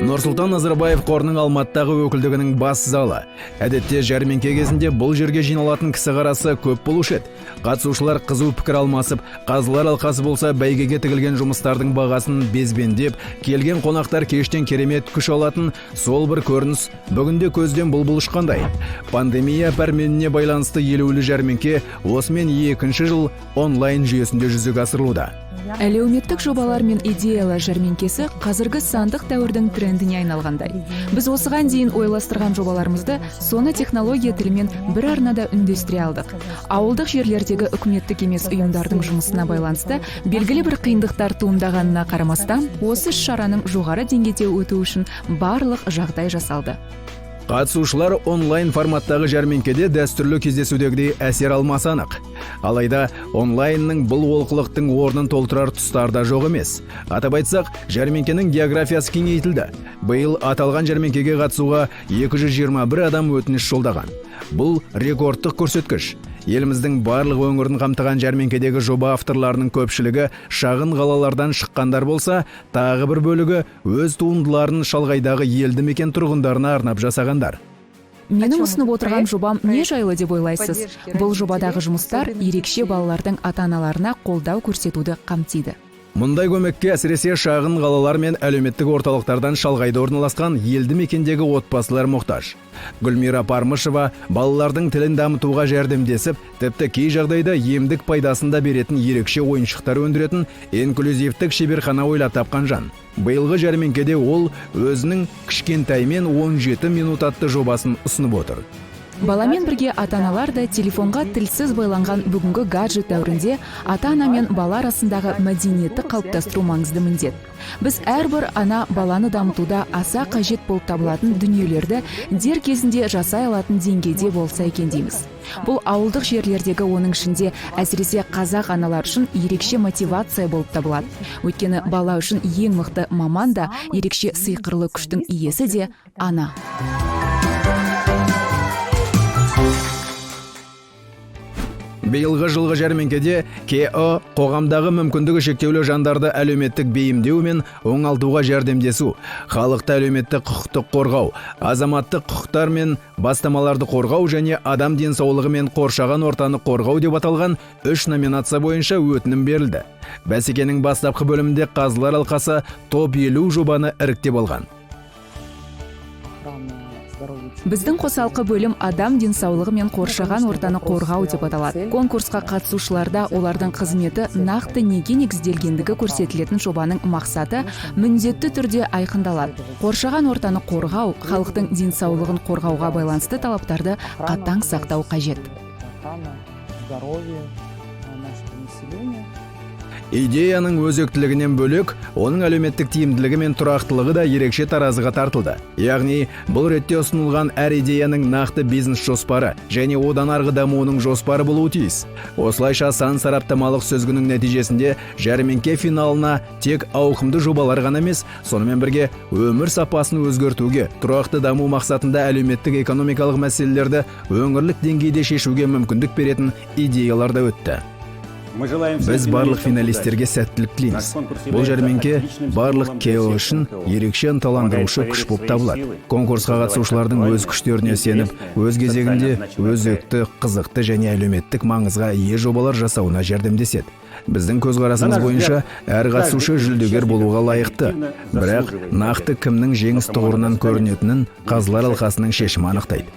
Нұрсұлтан Назарбаев қорының Алматыдағы өкілдігінің бас залы. Әдетте жәрмеңке кезінде бұл жерге жиналатын кісі қарасы көп болушы еді. Қатысушылар қызу пікір алмасып, қазылар алқасы болса бәйгеге тігілген жұмыстардың бағасын безбендеп, келген қонақтар кештен керемет күш алатын сол бір көрініс бүгінде көзден бұлбұл ұшқандай. Пандемия пәрменіне байланысты елеулі жәрмеңке осымен екінші жыл онлайн жүйесінде жүзеге асырылуда. Әлеуметтік жобалар мен идеялар жәрмеңкесі қазіргі сандық дәуірдің трендіне айналғандай. Біз осыған дейін ойластырған жобаларымызды соны технология тілімен бір арнада үндестіре алдық. Ауылдық жерлердегі үкіметтік емес ұйымдардың жұмысына байланысты белгілі бір қиындықтар туындағанына қарамастан, осы шараның жоғары деңгейде өтуі үшін барлық жағдай жасалды. Қатысушылар онлайн форматтағы жәрмеңкеде дәстүрлі кездесудегідей әсер алмасы анық. Алайда онлайнның бұл олқылықтың орнын толтырар тұстар да жоқ емес. Атап айтсақ, жәрмеңкенің географиясы кеңейтілді. Биыл аталған жәрмеңкеге қатысуға 221 адам өтініш жолдаған. Бұл рекордтық көрсеткіш. Еліміздің барлық өңірін қамтыған жәрмеңкедегі жоба авторларының көпшілігі шағын қалалардан шыққандар болса, тағы бір бөлігі өз туындыларын шалғайдағы елді мекен тұрғындарына арнап жасағандар. Менің ұсынып отырған жобам не жайлы деп ойлайсыз? Бұл жобадағы жұмыстар ерекше балалардың ата-аналарына қолдау көрсетуді қамтиды. Мұндай көмекке әсіресе шағын қалалар мен әлеуметтік орталықтардан шалғайда орналасқан елді мекендегі отбасылар мұқтаж. Гүлмира Пармышева балалардың тілін дамытуға жәрдемдесіп, тіпті кей жағдайда емдік пайдасын да беретін ерекше ойыншықтар өндіретін инклюзивтік шеберхана ойлап тапқан жан. Биылғы жәрмеңкеде ол өзінің кішкентаймен 17 минут атты жобасын ұсынып отыр. Баламен бірге ата-аналар да телефонға тілсіз байланған бүгінгі гаджет дәуірінде ата-ана мен бала арасындағы мәдениетті қалыптастыру маңызды міндет. Біз әрбір ана баланы дамытуда аса қажет болып табылатын дүниелерді дер кезінде жасай алатын деңгейде болса екен дейміз. Бұл ауылдық жерлердегі оның ішінде әсіресе қазақ аналар үшін ерекше мотивация болып табылады. Өйткені бала үшін ең мықты маман да, ерекше сыйқырлы күштің иесі де ана. Биылғы жылғы жәрмеңкеде КО қоғамдағы мүмкіндігі шектеулі жандарды әлеуметтік бейімдеу мен оңалтуға жәрдемдесу, халықты әлеуметтік құқықтық қорғау, азаматтық құқықтар мен бастамаларды қорғау және адам денсаулығы мен қоршаған ортаны қорғау деп аталған 3 номинация бойынша өтінім берілді. Бәсекенің бастапқы бөлімінде қазылар алқасы топ 50 жобаны іріктеп алған. Біздің қосалқы бөлім адам денсаулығы мен қоршаған ортаны қорғау деп аталады. Конкурсқа қатысушыларда олардың қызметі нақты неге негізделгендігі көрсетілетін жобаның мақсаты міндетті түрде айқындалады. Қоршаған ортаны қорғау, халықтың денсаулығын қорғауға байланысты талаптарды қатаң сақтау қажет. Идеяның өзектілігінен бөлек, оның әлеуметтік тиімділігі мен тұрақтылығы да ерекше таразыға тартылды. Яғни, бұл ретте ұсынылған әр идеяның нақты бизнес жоспары және одан арғы дамуының жоспары болуы тиіс. Осылайша сан сараптамалық сөзгінің нәтижесінде жәрмеңке финалына тек ауқымды жобалар ғана емес, сонымен бірге өмір сапасын өзгертуге, тұрақты даму мақсатында әлеуметтік экономикалық мәселелерді өңірлік деңгейде шешуге мүмкіндік беретін идеялар да өтті. Біз барлық финалистерге сәттілік тілейміз. Бұл жәрмеңке барлық КО үшін ерекше ынталандырушы күш болып табылады. Конкурсқа қатысушылардың өз күштеріне сеніп, өз кезегінде өзекті, қызықты және әлеуметтік маңызға ие жобалар жасауына жәрдемдеседі. Біздің көзқарасымыз бойынша әр қатысушы жүлдегер болуға лайықты. Бірақ нақты кімнің жеңіс тұғырынан көрінетінін қазылар алқасының шешімі анықтайды.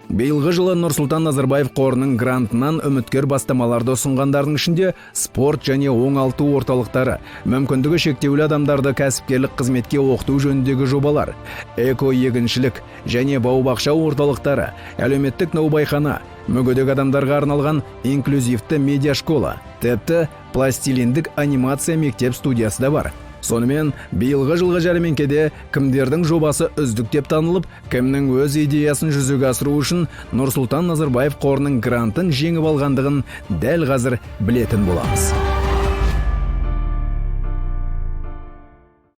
Биылғы жылы Нұрсұлтан Назарбаев қорының грантынан үміткер бастамаларды ұсынғандардың ішінде спорт және оңалту орталықтары, мүмкіндігі шектеулі адамдарды кәсіпкерлік қызметке оқыту жөніндегі жобалар, эко-егіншілік және бау-бақша орталықтары, әлеуметтік наубайхана, мүгедек адамдарға арналған инклюзивті медиашкола, тіпті пластилиндік анимация мектеп студиясы да бар. Сонымен, биылғы жылғы жәрмеңкеде кімдердің жобасы үздік деп танылып, кімнің өз идеясын жүзеге асыру үшін Нұрсұлтан Назарбаев қорының грантын жеңіп алғандығын дәл қазір білетін боламыз.